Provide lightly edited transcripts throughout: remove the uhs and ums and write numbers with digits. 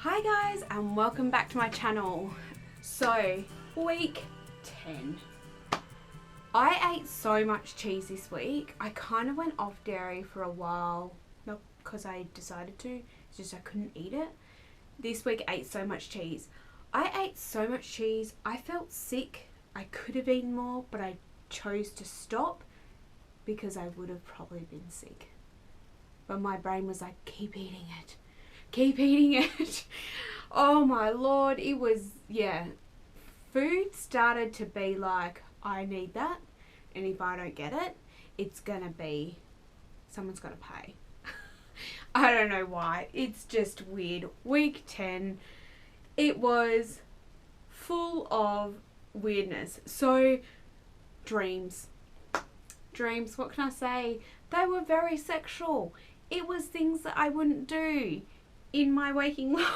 Hi guys, and welcome back to my channel. So, week 10. I ate so much cheese this week. I kind of went off dairy for a while, not because I decided to, it's just I couldn't eat it. This week I ate so much cheese. I ate so much cheese, I felt sick. I could have eaten more, but I chose to stop because I would have probably been sick. But my brain was like, keep eating it. Keep eating it. Oh my lord, it was, yeah. Food started to be like, I need that, and if I don't get it, it's gonna be, someone's gonna pay. I don't know why, it's just weird. Week 10, it was full of weirdness. So, dreams, what can I say? They were very sexual. It was things that I wouldn't do in my waking life.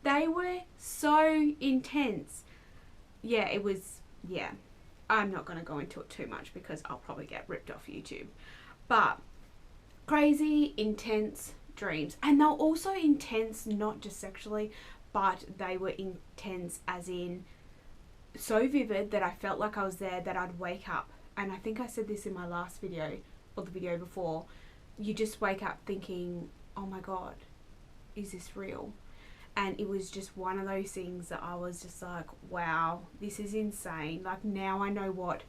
They were so intense. Yeah, it was, yeah. I'm not going to go into it too much because I'll probably get ripped off YouTube. But crazy, intense dreams. And they were also intense, not just sexually, but they were intense as in so vivid that I felt like I was there, that I'd wake up. And I think I said this in my last video, or the video before. You just wake up thinking, oh my God, is this real? And it was just one of those things that I was just like, wow, this is insane. Like, now I know what,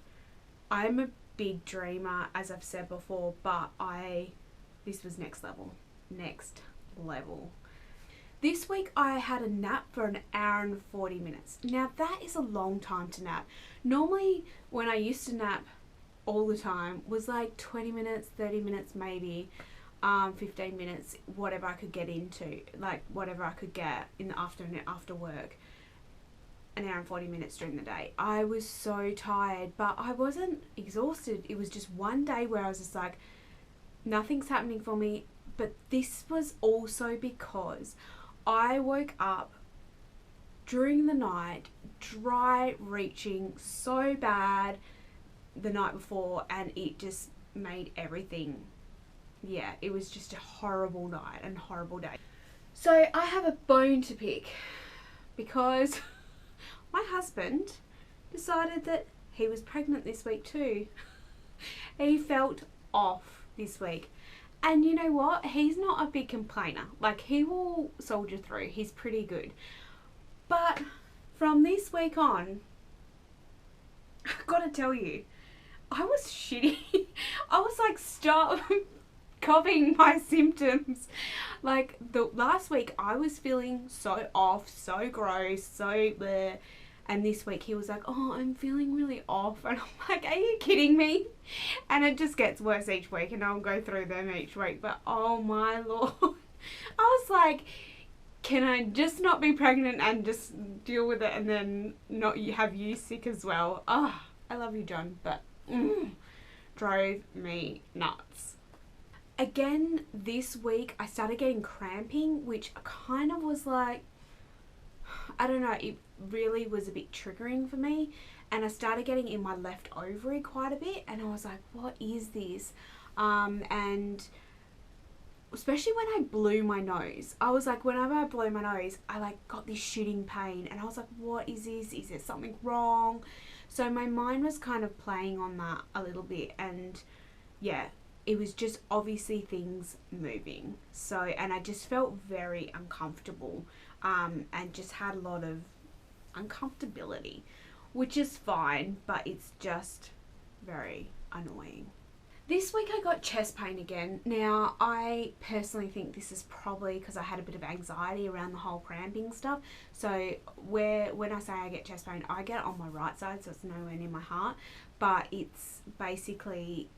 I'm a big dreamer, as I've said before, but this was next level. This week I had a nap for an hour and 40 minutes. Now that is a long time to nap. Normally when I used to nap all the time was like 20 minutes, 30 minutes maybe. 15 minutes, whatever I could get into, like whatever I could get in the afternoon after work, an hour and 40 minutes during the day. I was so tired, but I wasn't exhausted. It was just one day where I was just like, nothing's happening for me. But this was also because I woke up during the night, dry reaching so bad the night before, and it just made everything, yeah, it was just a horrible night and horrible day. So I have a bone to pick because my husband decided that he was pregnant this week too. He felt off this week. And you know what? He's not a big complainer. Like, he will soldier through. He's pretty good. But from this week on, I've got to tell you, I was shitty. I was like, stop copying my symptoms. Like, the last week I was feeling so off, so gross, so bleh. And this week he was like, oh, I'm feeling really off. And I'm like, are you kidding me? And it just gets worse each week, and I'll go through them each week. But oh my lord. I was like, can I just not be pregnant and just deal with it, and then not have you sick as well? Oh, I love you, John, but drove me nuts. Again, this week I started getting cramping, which kind of was like, I don't know, it really was a bit triggering for me. And I started getting in my left ovary quite a bit, and I was like, what is this? And especially when I blew my nose, I was like, whenever I blow my nose, I like got this shooting pain, and I was like, what is this? Is there something wrong? So my mind was kind of playing on that a little bit, and yeah, it was just obviously things moving. So, and I just felt very uncomfortable, and just had a lot of uncomfortability, which is fine, but it's just very annoying. This week I got chest pain again. Now, I personally think this is probably because I had a bit of anxiety around the whole cramping stuff. So when I say I get chest pain, I get it on my right side, so it's nowhere near my heart, but it's basically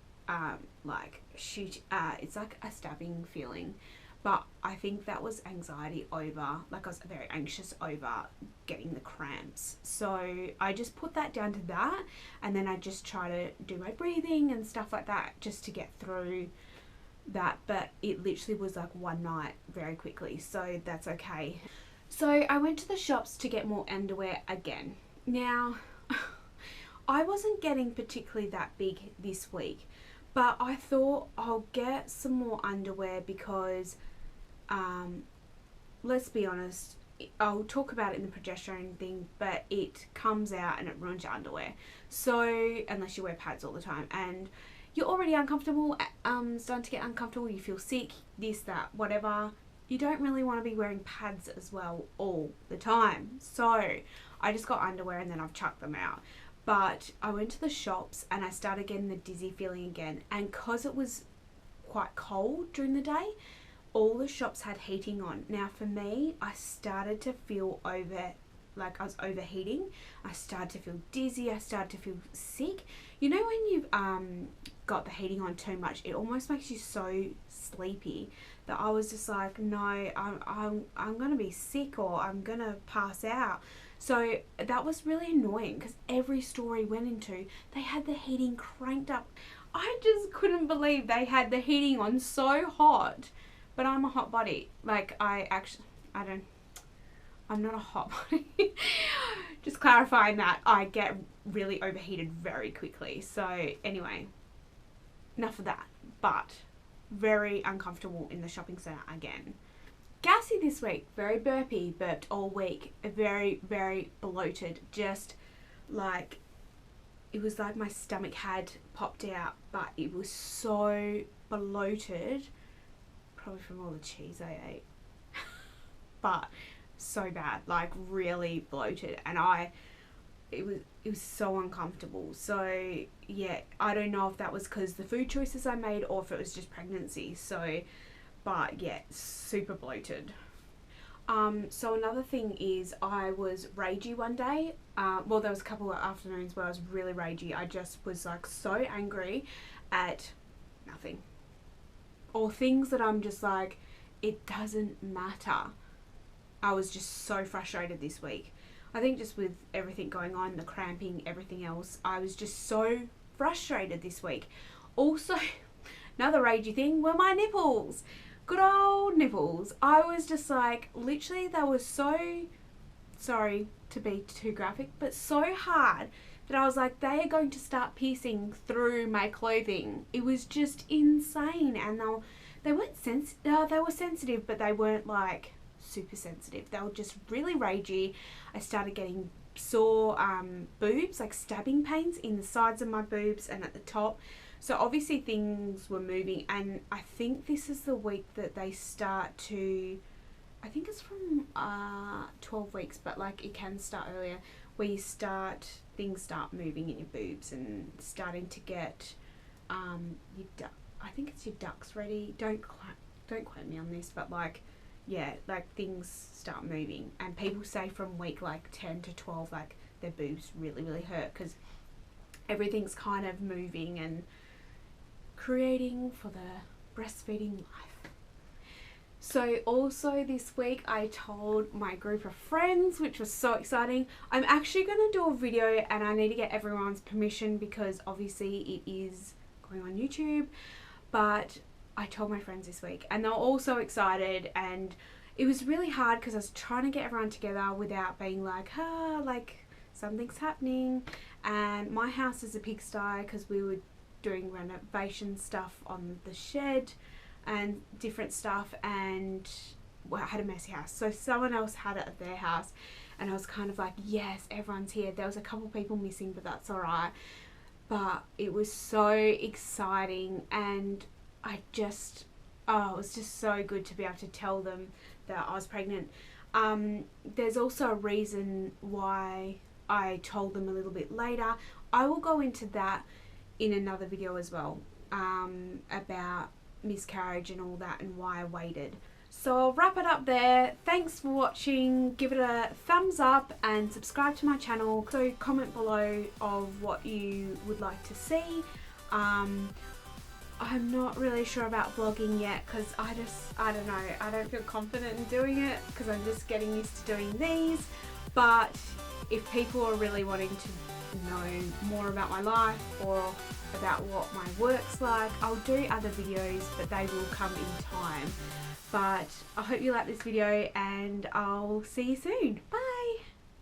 it's like a stabbing feeling. But I think that was anxiety over, like I was very anxious over getting the cramps. So I just put that down to that, and then I just try to do my breathing and stuff like that just to get through that. But it literally was like one night very quickly, so that's okay. So I went to the shops to get more underwear again. Now, I wasn't getting particularly that big this week, but I thought I'll get some more underwear because let's be honest, I'll talk about it in the progesterone thing, but it comes out and it ruins your underwear. So unless you wear pads all the time and you're already uncomfortable, starting to get uncomfortable, you feel sick, this, that, whatever, you don't really want to be wearing pads as well all the time. So I just got underwear and then I've chucked them out. But I went to the shops and I started getting the dizzy feeling again, and because it was quite cold during the day, all the shops had heating on. Now for me, I started to feel I was overheating. I started to feel dizzy. I started to feel sick. You know when you've got the heating on too much, it almost makes you so sleepy that I was just like, no, I'm gonna be sick or I'm gonna pass out. So that was really annoying because every store I went into, they had the heating cranked up. I just couldn't believe they had the heating on so hot. But I'm a hot body. Like, I'm not a hot body. Just clarifying that, I get really overheated very quickly. So anyway, enough of that. But very uncomfortable in the shopping centre again. Gassy this week, very burpy, burped all week. Very, very bloated. Just like, it was like my stomach had popped out, but it was so bloated. Probably from all the cheese I ate. But so bad, like really bloated, and it was so uncomfortable. So yeah, I don't know if that was because the food choices I made or if it was just pregnancy. So but yeah, super bloated. So another thing is I was ragey one day. Well, there was a couple of afternoons where I was really ragey. I just was like so angry at nothing, or things that I'm just like, it doesn't matter. I was just so frustrated this week. I think just with everything going on, the cramping, everything else, I was just so frustrated this week. Also, another ragey thing were my nipples. Good old nipples. I was just like, literally, they were so, sorry to be too graphic, but so hard that I was like, they are going to start piercing through my clothing. It was just insane. And they weren't they were sensitive, but they weren't like super sensitive. They were just really ragey. I started getting sore boobs, like stabbing pains in the sides of my boobs and at the top. So obviously things were moving, and I think this is the week that they start to, I think it's from 12 weeks, but like it can start earlier, where things start moving in your boobs and starting to get I think it's your ducts ready. Don't quote me on this, but like, yeah, like things start moving, and people say from week like 10 to 12, like their boobs really, really hurt because everything's kind of moving and creating for the breastfeeding life. So also this week I told my group of friends, which was so exciting. I'm actually going to do a video and I need to get everyone's permission because obviously it is going on YouTube, but I told my friends this week and they were all so excited, and it was really hard because I was trying to get everyone together without being like, like something's happening. And my house is a pigsty because we were doing renovation stuff on the shed and different stuff, and I had a messy house. So someone else had it at their house, and I was kind of like, yes, everyone's here. There was a couple people missing, but that's all right. But it was so exciting, and it was just so good to be able to tell them that I was pregnant. There's also a reason why I told them a little bit later. I will go into that in another video as well, about miscarriage and all that and why I waited. So I'll wrap it up there. Thanks for watching. Give it a thumbs up and subscribe to my channel. So comment below of what you would like to see. I'm not really sure about vlogging yet because I don't know, I don't feel confident in doing it because I'm just getting used to doing these. But if people are really wanting to know more about my life or about what my work's like, I'll do other videos, but they will come in time. But I hope you like this video and I'll see you soon. Bye!